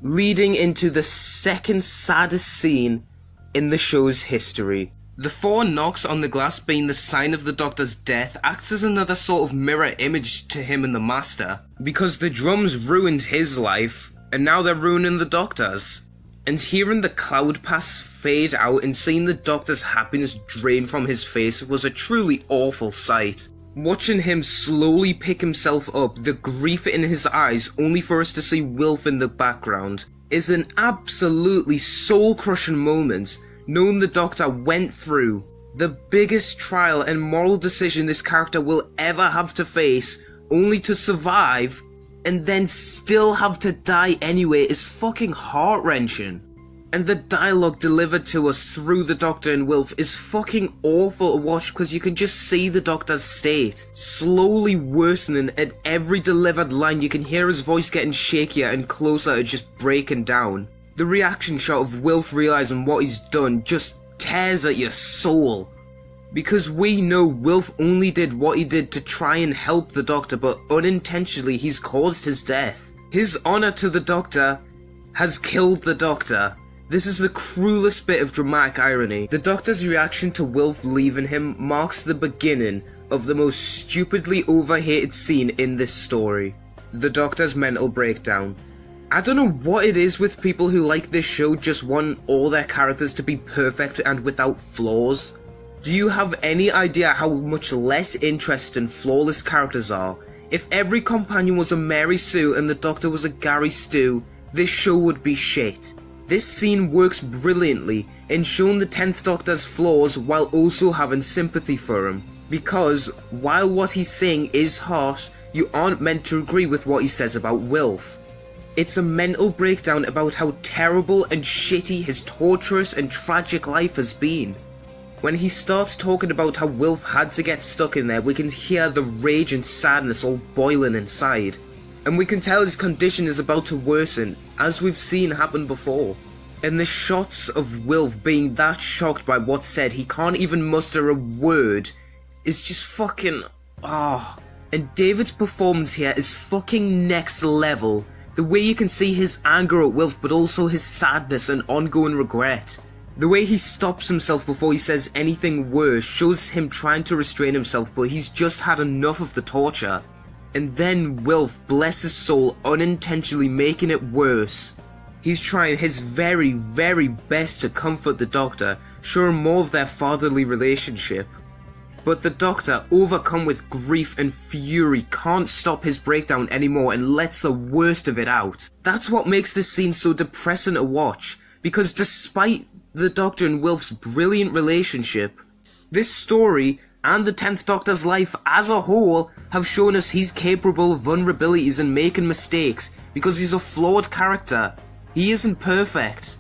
leading into the second saddest scene in the show's history. The 4 knocks on the glass being the sign of the Doctor's death acts as another sort of mirror image to him and the Master, because the drums ruined his life, and now they're ruining the Doctor's. And hearing the cloud pass fade out and seeing the Doctor's happiness drain from his face was a truly awful sight. Watching him slowly pick himself up, the grief in his eyes only for us to see Wilf in the background, is an absolutely soul-crushing moment, knowing the Doctor went through the biggest trial and moral decision this character will ever have to face, only to survive, and then still have to die anyway, is fucking heart-wrenching. And the dialogue delivered to us through the Doctor and Wilf is fucking awful to watch, because you can just see the Doctor's state slowly worsening. At every delivered line you can hear his voice getting shakier and closer to just breaking down. The reaction shot of Wilf realising what he's done just tears at your soul. Because we know Wilf only did what he did to try and help the Doctor, but unintentionally he's caused his death. His honour to the Doctor has killed the Doctor. This is the cruelest bit of dramatic irony. The Doctor's reaction to Wilf leaving him marks the beginning of the most stupidly overhated scene in this story. The Doctor's mental breakdown. I don't know what it is with people who like this show just want all their characters to be perfect and without flaws. Do you have any idea how much less interesting flawless characters are? If every companion was a Mary Sue and the Doctor was a Gary Stu, this show would be shit. This scene works brilliantly in showing the 10th Doctor's flaws while also having sympathy for him. Because, while what he's saying is harsh, you aren't meant to agree with what he says about Wilf. It's a mental breakdown about how terrible and shitty his torturous and tragic life has been. When he starts talking about how Wilf had to get stuck in there, we can hear the rage and sadness all boiling inside. And we can tell his condition is about to worsen, as we've seen happen before. And the shots of Wilf being that shocked by what's said he can't even muster a word is just fucking... And David's performance here is fucking next level. The way you can see his anger at Wilf, but also his sadness and ongoing regret. The way he stops himself before he says anything worse shows him trying to restrain himself, but he's just had enough of the torture. And then Wilf, bless his soul, unintentionally making it worse. He's trying his very, very best to comfort the Doctor, show him more of their fatherly relationship. But the Doctor, overcome with grief and fury, can't stop his breakdown anymore and lets the worst of it out. That's what makes this scene so depressing to watch, because despite the Doctor and Wilf's brilliant relationship, this story and the 10th Doctor's life as a whole have shown us he's capable of vulnerabilities and making mistakes, because he's a flawed character. He isn't perfect.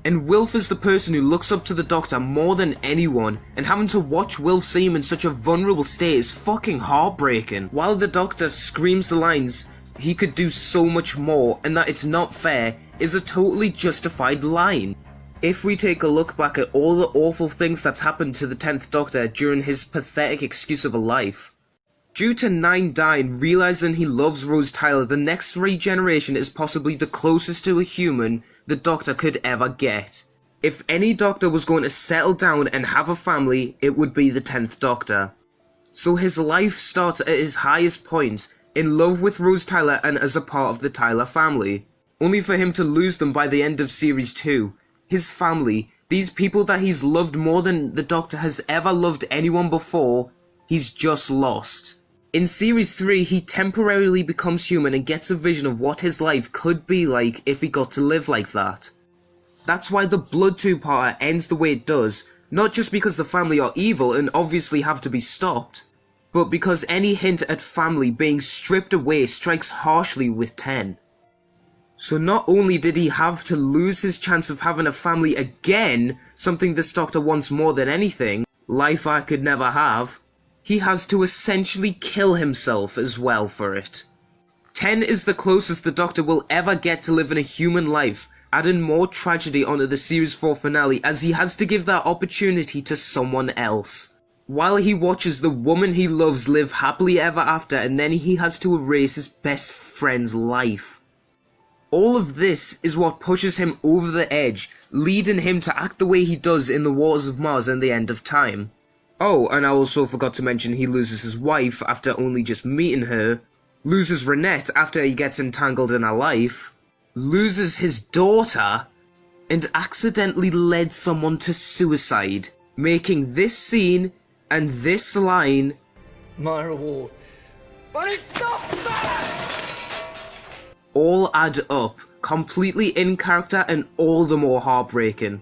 And Wilf is the person who looks up to the Doctor more than anyone, and having to watch Wilf see him in such a vulnerable state is fucking heartbreaking. While the Doctor screams the lines he could do so much more and that it's not fair is a totally justified line. If we take a look back at all the awful things that's happened to the 10th Doctor during his pathetic excuse of a life. Due to 9 dying, realising he loves Rose Tyler, the next regeneration is possibly the closest to a human the Doctor could ever get. If any Doctor was going to settle down and have a family, it would be the 10th Doctor. So his life starts at his highest point, in love with Rose Tyler and as a part of the Tyler family, only for him to lose them by the end of Series 2. His family, these people that he's loved more than the Doctor has ever loved anyone before, he's just lost. In Series 3, he temporarily becomes human and gets a vision of what his life could be like if he got to live like that. That's why the Blood two-parter ends the way it does, not just because the family are evil and obviously have to be stopped, but because any hint at family being stripped away strikes harshly with 10. So not only did he have to lose his chance of having a family again, something this Doctor wants more than anything, life I could never have, he has to essentially kill himself as well for it. 10 is the closest the Doctor will ever get to living a human life, adding more tragedy onto the Series 4 finale as he has to give that opportunity to someone else. While he watches the woman he loves live happily ever after, and then he has to erase his best friend's life. All of this is what pushes him over the edge, leading him to act the way he does in the Waters of Mars and the End of Time. Oh, and I also forgot to mention he loses his wife after only just meeting her, loses Renette after he gets entangled in her life, loses his daughter, and accidentally led someone to suicide, making this scene and this line my reward. But it's not fair! All add up, completely in character and all the more heartbreaking.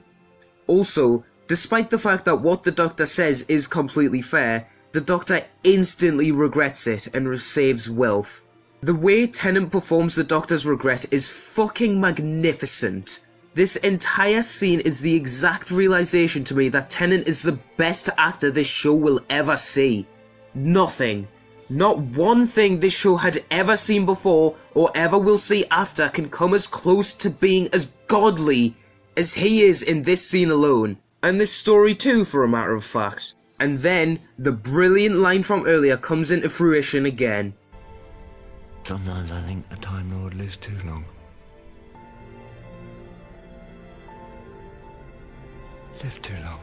Also, despite the fact that what the Doctor says is completely fair, the Doctor instantly regrets it and saves Wilf. The way Tennant performs the Doctor's regret is fucking magnificent. This entire scene is the exact realization to me that Tennant is the best actor this show will ever see. Nothing, not one thing this show had ever seen before or ever will see after can come as close to being as godly as he is in this scene alone. And this story too, for a matter of fact. And then, the brilliant line from earlier comes into fruition again. Sometimes I think the Time Lord lives too long. Lived too long.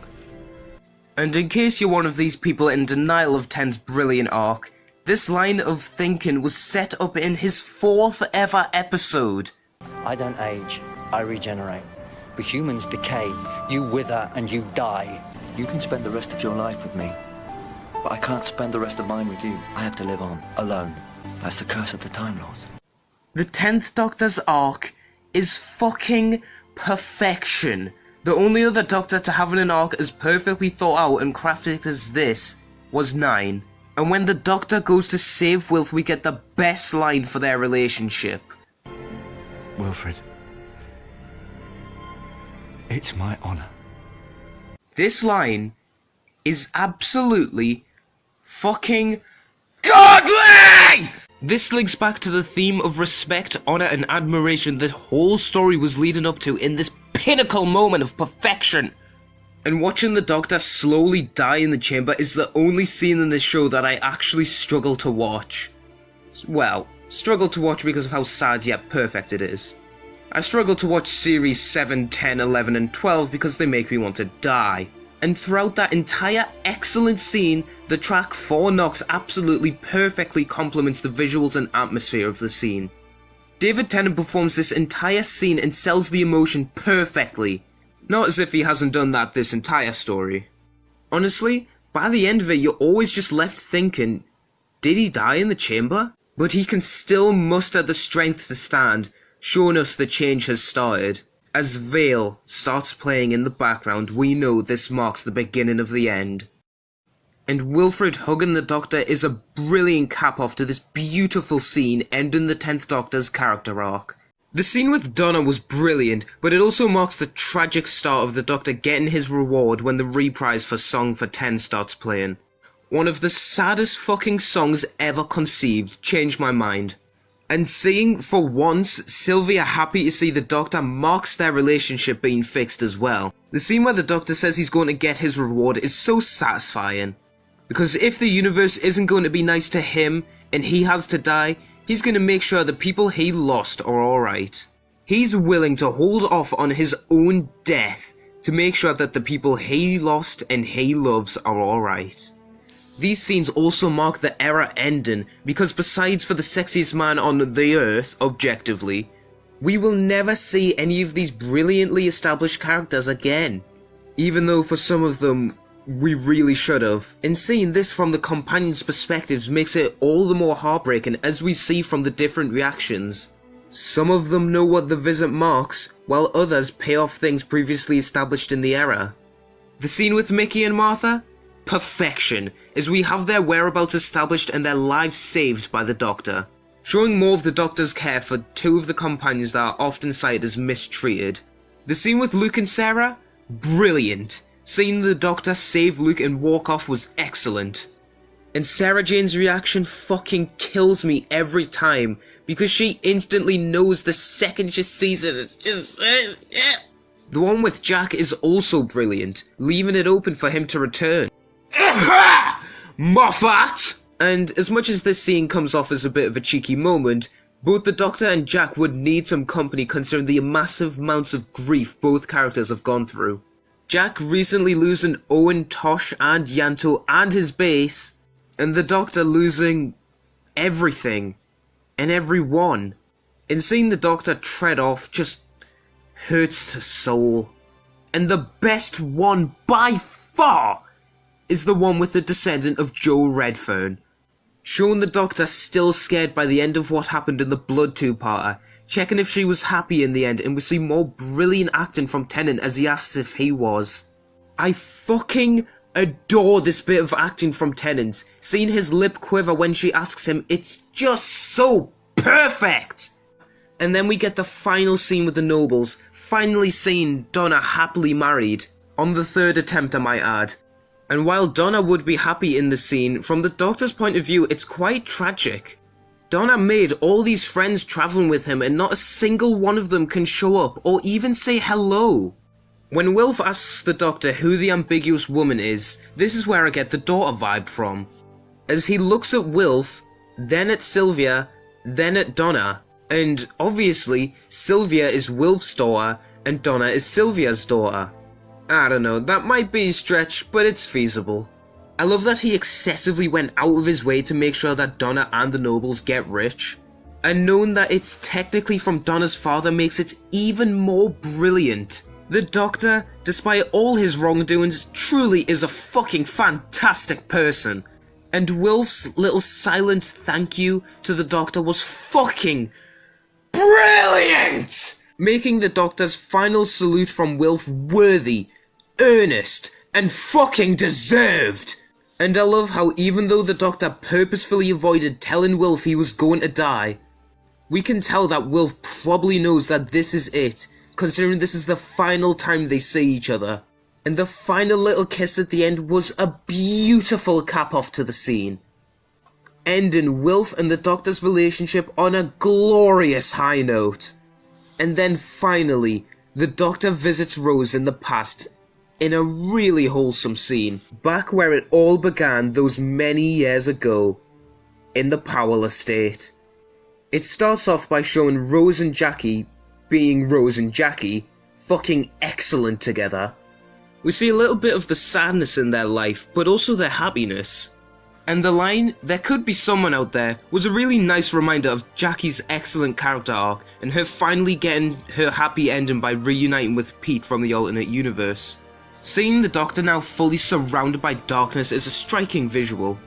And in case you're one of these people in denial of Ten's brilliant arc, this line of thinking was set up in his 4th ever episode. I don't age, I regenerate. But humans decay, you wither and you die. You can spend the rest of your life with me, but I can't spend the rest of mine with you. I have to live on, alone. That's the curse of the Time Lords. The 10th Doctor's arc is fucking perfection. The only other Doctor to have an arc as perfectly thought out and crafted as this was 9. And when the Doctor goes to save Wilf, we get the best line for their relationship. Wilfred, it's my honour. This line is absolutely fucking godly! This links back to the theme of respect, honour and admiration the whole story was leading up to in this pinnacle moment of perfection. And watching the Doctor slowly die in the chamber is the only scene in this show that I actually struggle to watch. Well, struggle to watch because of how sad yet perfect it is. I struggle to watch series 7, 10, 11 and 12 because they make me want to die. And throughout that entire excellent scene, the track 4 Knocks absolutely perfectly complements the visuals and atmosphere of the scene. David Tennant performs this entire scene and sells the emotion perfectly. Not as if he hasn't done that this entire story. Honestly, by the end of it you're always just left thinking, did he die in the chamber? But he can still muster the strength to stand, showing us the change has started. As Vale starts playing in the background, we know this marks the beginning of the end. And Wilfred hugging the Doctor is a brilliant cap-off to this beautiful scene ending the 10th Doctor's character arc. The scene with Donna was brilliant, but it also marks the tragic start of the Doctor getting his reward when the reprise for Song for 10 starts playing. One of the saddest fucking songs ever conceived changed my mind. And seeing, for once, Sylvia happy to see the Doctor marks their relationship being fixed as well. The scene where the Doctor says he's going to get his reward is so satisfying. Because if the universe isn't going to be nice to him, and he has to die, he's going to make sure the people he lost are alright. He's willing to hold off on his own death to make sure that the people he lost and he loves are alright. These scenes also mark the era ending because besides for the sexiest man on the earth, objectively, we will never see any of these brilliantly established characters again. Even though for some of them, we really should have. And seeing this from the companions' perspectives makes it all the more heartbreaking as we see from the different reactions. Some of them know what the visit marks, while others pay off things previously established in the era. The scene with Mickey and Martha? Perfection, as we have their whereabouts established and their lives saved by the Doctor. Showing more of the Doctor's care for two of the companions that are often cited as mistreated. The scene with Luke and Sarah? Brilliant. Seeing the Doctor save Luke and walk off was excellent. And Sarah Jane's reaction fucking kills me every time, because she instantly knows the second she sees it, it's just... The one with Jack is also brilliant, leaving it open for him to return. Moffat! And as much as this scene comes off as a bit of a cheeky moment, Both the Doctor and Jack would need some company considering the massive amounts of grief both characters have gone through. Jack recently losing Owen, Tosh and Yanto and his base, and the Doctor losing everything and everyone. And seeing the Doctor tread off just hurts to soul. And the best one by far is the one with the descendant of Joe Redfern. Showing the Doctor still scared by the end of what happened in the Blood two-parter, checking if she was happy in the end, and we see more brilliant acting from Tennant as he asks if he was. I fucking adore this bit of acting from Tennant. Seeing his lip quiver when she asks him, it's just so perfect! And then we get the final scene with the Nobles, finally seeing Donna happily married. On the third attempt, I might add. And while Donna would be happy in the scene, from the Doctor's point of view, it's quite tragic. Donna made all these friends travelling with him and not a single one of them can show up or even say hello. When Wilf asks the Doctor who the ambiguous woman is, this is where I get the daughter vibe from. As he looks at Wilf, then at Sylvia, then at Donna, and obviously Sylvia is Wilf's daughter and Donna is Sylvia's daughter. I don't know, that might be a stretch, but it's feasible. I love that he excessively went out of his way to make sure that Donna and the Nobles get rich. And knowing that it's technically from Donna's father makes it even more brilliant. The Doctor, despite all his wrongdoings, truly is a fucking fantastic person. And Wilf's little silent thank you to the Doctor was fucking brilliant! Making the Doctor's final salute from Wilf worthy, earnest, and fucking deserved. And I love how even though the Doctor purposefully avoided telling Wilf he was going to die, we can tell that Wilf probably knows that this is it, considering this is the final time they see each other. And the final little kiss at the end was a beautiful cap-off to the scene, ending Wilf and the Doctor's relationship on a glorious high note. And then finally, the Doctor visits Rose in the past in a really wholesome scene, back where it all began those many years ago, in the Powell estate. It starts off by showing Rose and Jackie, being Rose and Jackie, fucking excellent together. We see a little bit of the sadness in their life, but also their happiness. And the line, "There could be someone out there," was a really nice reminder of Jackie's excellent character arc, and her finally getting her happy ending by reuniting with Pete from the alternate universe. Seeing the Doctor now fully surrounded by darkness is a striking visual.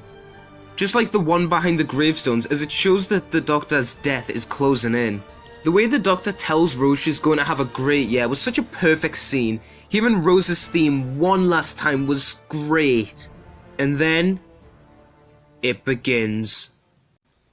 Just like the one behind the gravestones, as it shows that the Doctor's death is closing in. The way the Doctor tells Rose she's going to have a great year was such a perfect scene. Hearing Rose's theme one last time was great. And then it begins.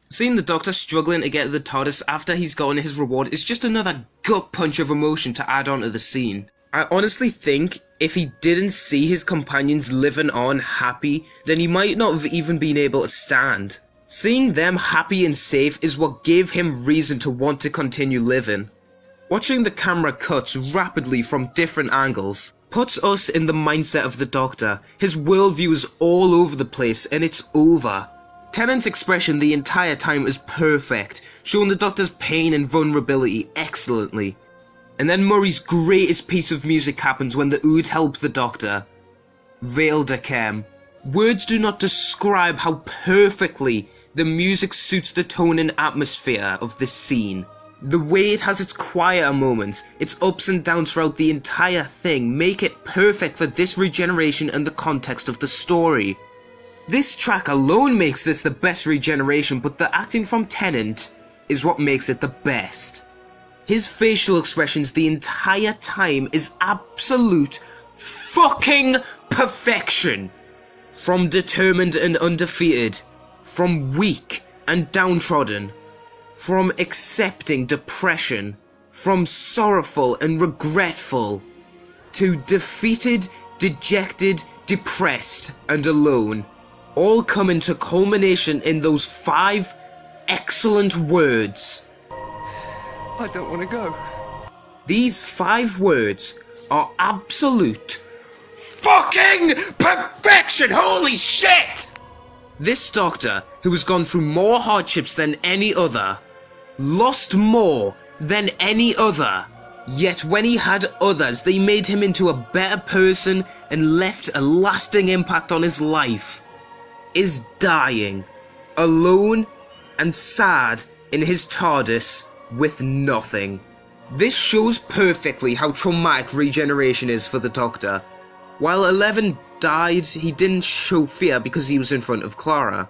Seeing the Doctor struggling to get the TARDIS after he's gotten his reward is just another gut punch of emotion to add on to the scene. I honestly think if he didn't see his companions living on happy, then he might not have even been able to stand. Seeing them happy and safe is what gave him reason to want to continue living. Watching the camera cuts rapidly from different angles puts us in the mindset of the Doctor. His worldview is all over the place and it's over. Tennant's expression the entire time is perfect, showing the Doctor's pain and vulnerability excellently. And then Murray's greatest piece of music happens when the Ood help the Doctor. Veil de Chem. Words do not describe how perfectly the music suits the tone and atmosphere of this scene. The way it has its quieter moments, its ups and downs throughout the entire thing, make it perfect for this regeneration and the context of the story. This track alone makes this the best regeneration, but the acting from Tennant is what makes it the best. His facial expressions the entire time is absolute fucking perfection. From determined and undefeated, from weak and downtrodden, from accepting depression, from sorrowful and regretful, to defeated, dejected, depressed and alone, all come into culmination in those 5 excellent words. I don't want to go. These 5 words are absolute fucking perfection! Holy shit! This Doctor, who has gone through more hardships than any other, lost more than any other. Yet when he had others, they made him into a better person and left a lasting impact on his life. Is dying, alone and sad in his TARDIS with nothing. This shows perfectly how traumatic regeneration is for the Doctor. While 11 died, he didn't show fear because he was in front of Clara.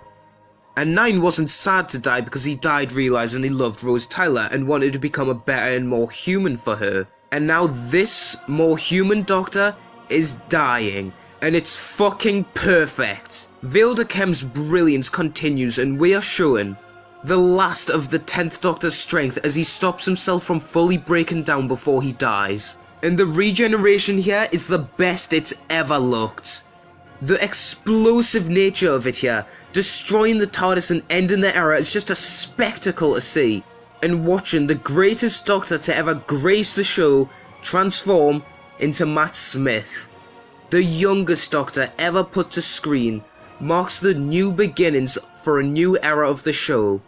And 9 wasn't sad to die because he died realising he loved Rose Tyler and wanted to become a better and more human for her. And now this more human Doctor is dying, and it's fucking perfect. Vilda Kem's brilliance continues, and we are showing the last of the 10th Doctor's strength as he stops himself from fully breaking down before he dies. And the regeneration here is the best it's ever looked. The explosive nature of it here, destroying the TARDIS and ending the era, is just a spectacle to see. And watching the greatest Doctor to ever grace the show transform into Matt Smith, the youngest Doctor ever put to screen, marks the new beginnings for a new era of the show.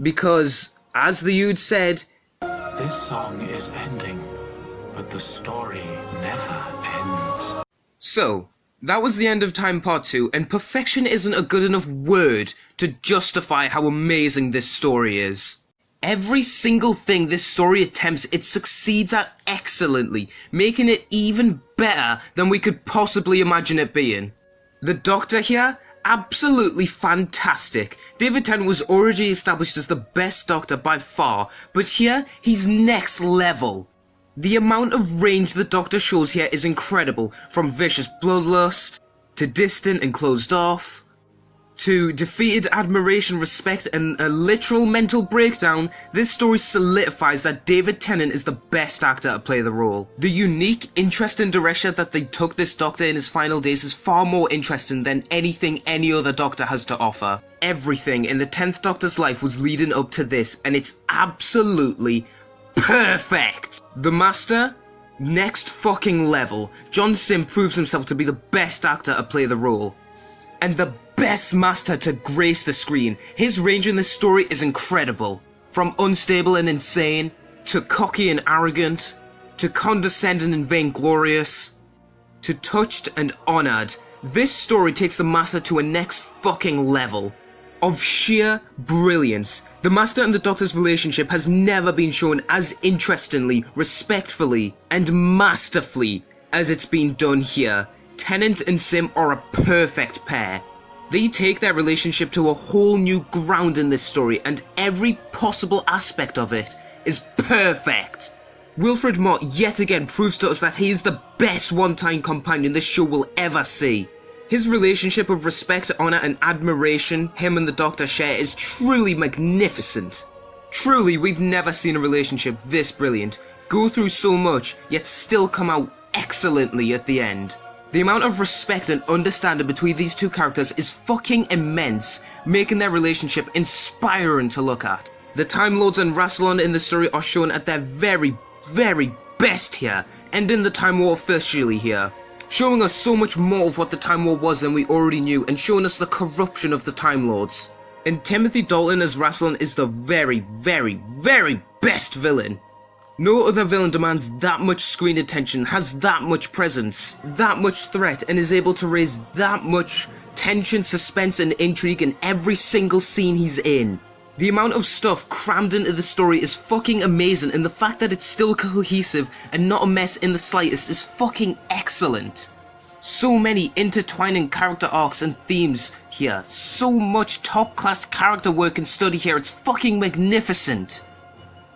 Because, as the Ood said, "This song is ending, but the story never ends." So, that was the end of Time Part 2, and perfection isn't a good enough word to justify how amazing this story is. Every single thing this story attempts, it succeeds at excellently, making it even better than we could possibly imagine it being. The Doctor here, absolutely fantastic. David Tennant was already established as the best Doctor by far, but here, he's next level. The amount of range the Doctor shows here is incredible, from vicious bloodlust, to distant and closed off, to defeated admiration, respect, and a literal mental breakdown. This story solidifies that David Tennant is the best actor to play the role. The unique, interesting direction that they took this Doctor in his final days is far more interesting than anything any other Doctor has to offer. Everything in the 10th Doctor's life was leading up to this, and it's absolutely perfect! The Master, next fucking level. John Sim proves himself to be the best actor to play the role. And the best Master to grace the screen. His range in this story is incredible. From unstable and insane, to cocky and arrogant, to condescending and vainglorious, to touched and honoured. This story takes the Master to a next fucking level of sheer brilliance. The Master and the Doctor's relationship has never been shown as interestingly, respectfully, and masterfully as it's been done here. Tennant and Sim are a perfect pair. They take their relationship to a whole new ground in this story, and every possible aspect of it is perfect. Wilfred Mott yet again proves to us that he is the best one-time companion this show will ever see. His relationship of respect, honour and admiration him and the Doctor share is truly magnificent. Truly, we've never seen a relationship this brilliant, go through so much, yet still come out excellently at the end. The amount of respect and understanding between these two characters is fucking immense, making their relationship inspiring to look at. The Time Lords and Rassilon in the story are shown at their very, very best here, ending the Time War officially here, showing us so much more of what the Time War was than we already knew, and showing us the corruption of the Time Lords. And Timothy Dalton as Rassilon is the very, very, very best villain. No other villain demands that much screen attention, has that much presence, that much threat, and is able to raise that much tension, suspense, and intrigue in every single scene he's in. The amount of stuff crammed into the story is fucking amazing, and the fact that it's still cohesive and not a mess in the slightest is fucking excellent. So many intertwining character arcs and themes here, so much top-class character work and study here, it's fucking magnificent.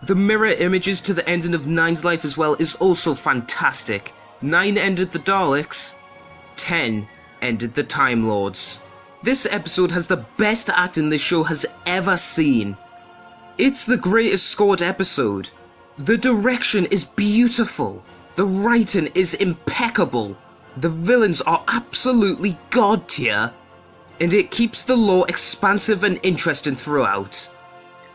The mirror images to the ending of 9's life as well is also fantastic. 9 ended the Daleks, 10 ended the Time Lords. This episode has the best acting this show has ever seen. It's the greatest scored episode. The direction is beautiful. The writing is impeccable. The villains are absolutely god tier. And it keeps the lore expansive and interesting throughout,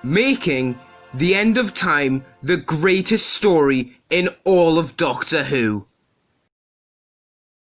making The End of Time the greatest story in all of Doctor Who.